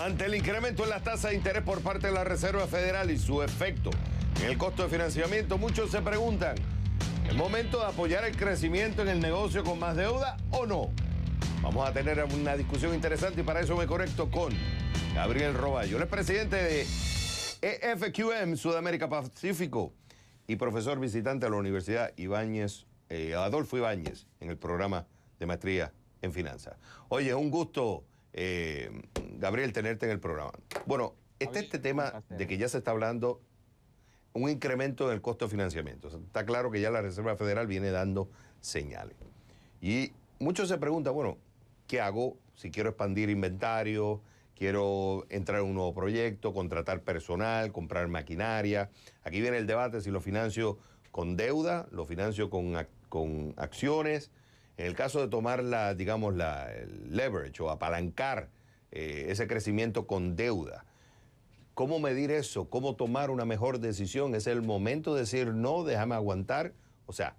Ante el incremento en las tasas de interés por parte de la Reserva Federal y su efecto en el costo de financiamiento, muchos se preguntan, ¿es momento de apoyar el crecimiento en el negocio con más deuda o no? Vamos a tener una discusión interesante y para eso me conecto con Gabriel Roballo. Él es presidente de EFQM Sudamérica Pacífico y profesor visitante de la Universidad Adolfo Ibáñez en el programa de maestría en finanzas. Oye, un gusto, Gabriel, tenerte en el programa. Bueno, este tema de que ya se está hablando un incremento en el costo de financiamiento. O sea, está claro que ya la Reserva Federal viene dando señales. Y muchos se preguntan, bueno, ¿qué hago si quiero expandir inventario, quiero entrar en un nuevo proyecto, contratar personal, comprar maquinaria? Aquí viene el debate si lo financio con deuda, lo financio con acciones. En el caso de tomar el leverage o apalancar ese crecimiento con deuda, ¿cómo medir eso? ¿Cómo tomar una mejor decisión? ¿Es el momento de decir no, déjame aguantar? O sea,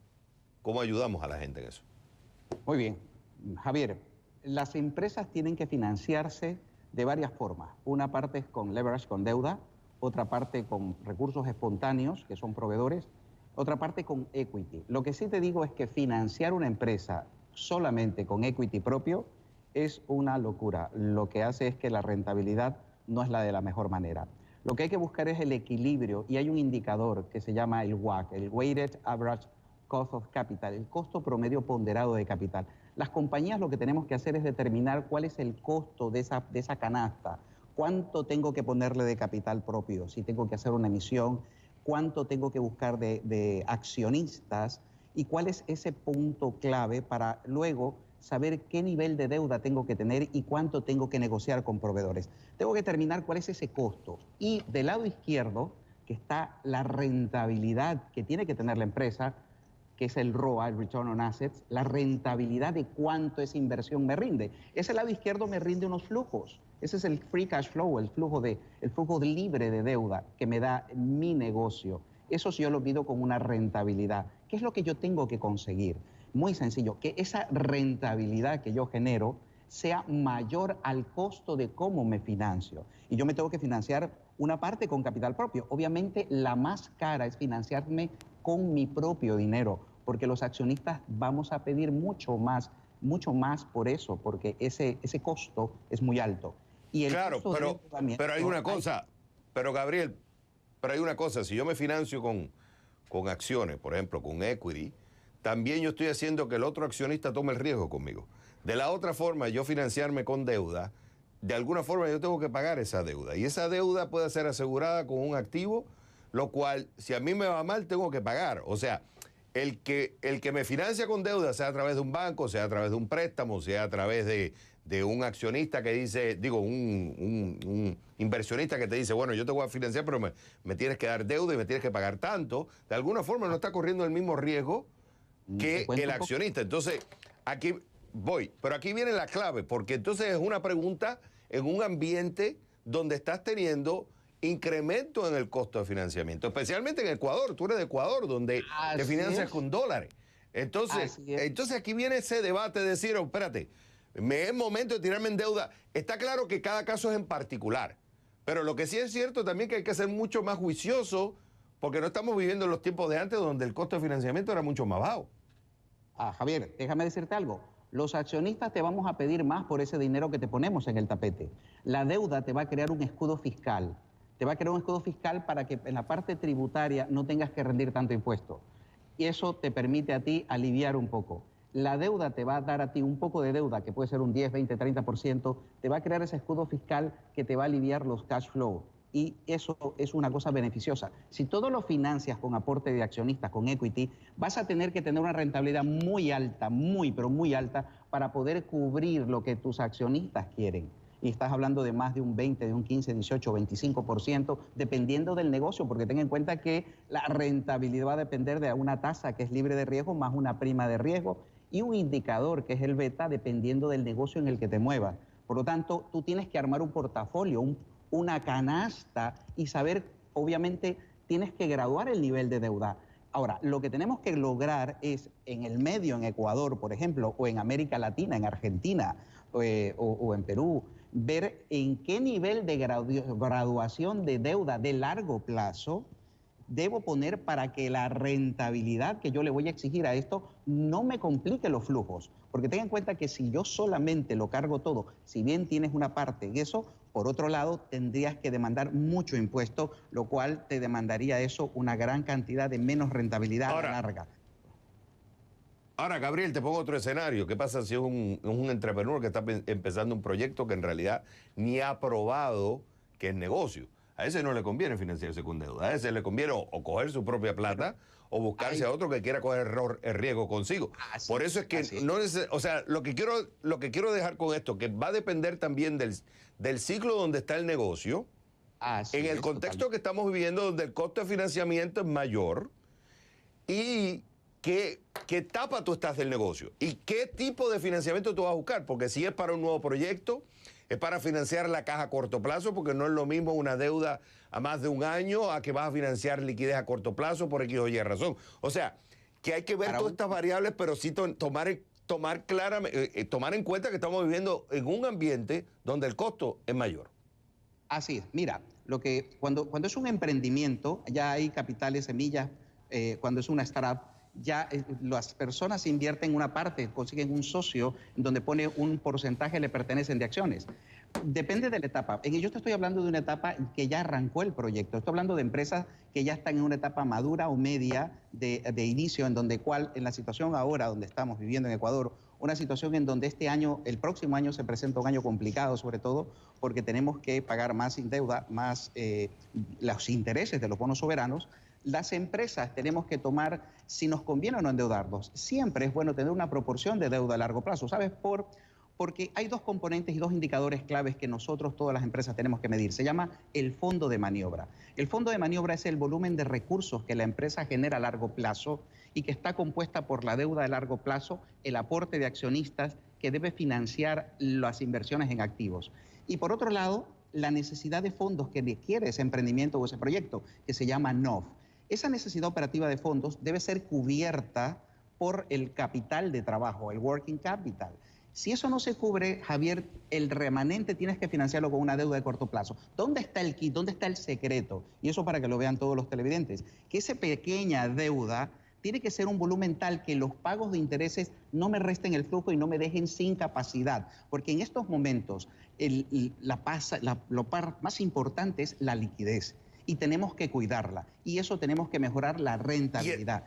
¿cómo ayudamos a la gente en eso? Muy bien. Javier, las empresas tienen que financiarse de varias formas. Una parte es con leverage, con deuda, otra parte con recursos espontáneos, que son proveedores, otra parte con equity. Lo que sí te digo es que financiar una empresa solamente con equity propio es una locura. Lo que hace es que la rentabilidad no es la de la mejor manera. Lo que hay que buscar es el equilibrio y hay un indicador que se llama el WACC, el Weighted Average Cost of Capital, el costo promedio ponderado de capital. Las compañías lo que tenemos que hacer es determinar cuál es el costo de esa canasta, cuánto tengo que ponerle de capital propio, si tengo que hacer una emisión, cuánto tengo que buscar de accionistas y cuál es ese punto clave para luego saber qué nivel de deuda tengo que tener y cuánto tengo que negociar con proveedores. Tengo que determinar cuál es ese costo. Y del lado izquierdo, que está la rentabilidad que tiene que tener la empresa, que es el ROA, el Return on Assets, la rentabilidad de cuánto esa inversión me rinde. Ese lado izquierdo me rinde unos flujos. Ese es el free cash flow, el flujo libre de deuda que me da mi negocio. Eso sí yo lo mido con una rentabilidad. ¿Qué es lo que yo tengo que conseguir? Muy sencillo, que esa rentabilidad que yo genero sea mayor al costo de cómo me financio. Y yo me tengo que financiar una parte con capital propio. Obviamente la más cara es financiarme con mi propio dinero, porque los accionistas vamos a pedir mucho más por eso, porque ese costo es muy alto. Y el claro, pero hay una cosa, Gabriel, pero hay una cosa, si yo me financio con acciones, por ejemplo, con equity, también yo estoy haciendo que el otro accionista tome el riesgo conmigo. De la otra forma, yo financiarme con deuda, de alguna forma yo tengo que pagar esa deuda. Y esa deuda puede ser asegurada con un activo, lo cual, si a mí me va mal, tengo que pagar. O sea, el que me financia con deuda, sea a través de un banco, sea a través de un préstamo, sea a través de un accionista que dice, un inversionista que te dice, bueno, yo te voy a financiar, pero me tienes que dar deuda y me tienes que pagar tanto, de alguna forma no está corriendo el mismo riesgo que el accionista. Entonces, aquí voy, pero aquí viene la clave, porque entonces es una pregunta en un ambiente donde estás teniendo incremento en el costo de financiamiento, especialmente en Ecuador. Tú eres de Ecuador, donde te financias con dólares. Entonces aquí viene ese debate de decir, oh, espérate, es momento de tirarme en deuda. Está claro que cada caso es en particular, pero lo que sí es cierto también que hay que ser mucho más juicioso, porque no estamos viviendo en los tiempos de antes donde el costo de financiamiento era mucho más bajo. Javier, déjame decirte algo. Los accionistas te vamos a pedir más por ese dinero que te ponemos en el tapete. La deuda te va a crear un escudo fiscal. Te va a crear un escudo fiscal para que en la parte tributaria no tengas que rendir tanto impuesto. Y eso te permite a ti aliviar un poco. La deuda te va a dar a ti un poco de deuda, que puede ser un 10, 20, 30%, te va a crear ese escudo fiscal que te va a aliviar los cash flow. Y eso es una cosa beneficiosa. Si todo lo financias con aporte de accionistas, con equity, vas a tener que tener una rentabilidad muy alta, pero muy alta, para poder cubrir lo que tus accionistas quieren. Y estás hablando de más de un 20, de un 15, 18, 25%, dependiendo del negocio, porque ten en cuenta que la rentabilidad va a depender de una tasa que es libre de riesgo más una prima de riesgo y un indicador que es el beta, dependiendo del negocio en el que te muevas. Por lo tanto, tú tienes que armar un portafolio, una canasta y saber, obviamente, tienes que graduar el nivel de deuda. Ahora, lo que tenemos que lograr es, en el medio, en Ecuador, por ejemplo, o en América Latina, en Argentina, o en Perú, ver en qué nivel de graduación de deuda de largo plazo debo poner para que la rentabilidad que yo le voy a exigir a esto no me complique los flujos. Porque ten en cuenta que si yo solamente lo cargo todo, si bien tienes una parte en eso, por otro lado tendrías que demandar mucho impuesto, lo cual te demandaría eso una gran cantidad de menos rentabilidad a la larga. Ahora, Gabriel, te pongo otro escenario. ¿Qué pasa si es un entrepreneur que está empezando un proyecto que en realidad ni ha probado que es negocio? A ese no le conviene financiarse con deuda. A ese le conviene o coger su propia plata o buscarse a otro que quiera coger el riesgo consigo. Por eso es que no es, o sea, lo que quiero dejar con esto, que va a depender también del ciclo donde está el negocio, en el contexto que estamos viviendo, donde el costo de financiamiento es mayor, y qué etapa tú estás del negocio y qué tipo de financiamiento tú vas a buscar, porque si es para un nuevo proyecto, es para financiar la caja a corto plazo, porque no es lo mismo una deuda a más de un año a que vas a financiar liquidez a corto plazo por X o Y razón. O sea, que hay que ver todas estas variables, pero sí tomar en cuenta que estamos viviendo en un ambiente donde el costo es mayor. Así es. Mira, cuando es un emprendimiento, ya hay capitales semillas, cuando es una startup, ya las personas invierten una parte, consiguen un socio donde pone un porcentaje, le pertenecen de acciones. Depende de la etapa. Yo te estoy hablando de una etapa que ya arrancó el proyecto. Estoy hablando de empresas que ya están en una etapa madura o media de inicio, en la situación ahora donde estamos viviendo en Ecuador, una situación en donde el próximo año se presenta un año complicado, sobre todo porque tenemos que pagar más deuda, más los intereses de los bonos soberanos. Las empresas tenemos que tomar si nos conviene o no endeudarnos. Siempre es bueno tener una proporción de deuda a largo plazo, ¿sabes? Porque hay dos componentes y dos indicadores claves que nosotros, todas las empresas, tenemos que medir. Se llama el fondo de maniobra. El fondo de maniobra es el volumen de recursos que la empresa genera a largo plazo y que está compuesta por la deuda de largo plazo, el aporte de accionistas que debe financiar las inversiones en activos. Y por otro lado, la necesidad de fondos que requiere ese emprendimiento o ese proyecto, que se llama NOF. Esa necesidad operativa de fondos debe ser cubierta por el capital de trabajo, el working capital. Si eso no se cubre, Javier, el remanente tienes que financiarlo con una deuda de corto plazo. ¿Dónde está el kit? ¿Dónde está el secreto? Y eso para que lo vean todos los televidentes. Que esa pequeña deuda tiene que ser un volumen tal que los pagos de intereses no me resten el flujo y no me dejen sin capacidad. Porque en estos momentos lo más importante es la liquidez. Y tenemos que cuidarla. Y eso tenemos que mejorar la rentabilidad.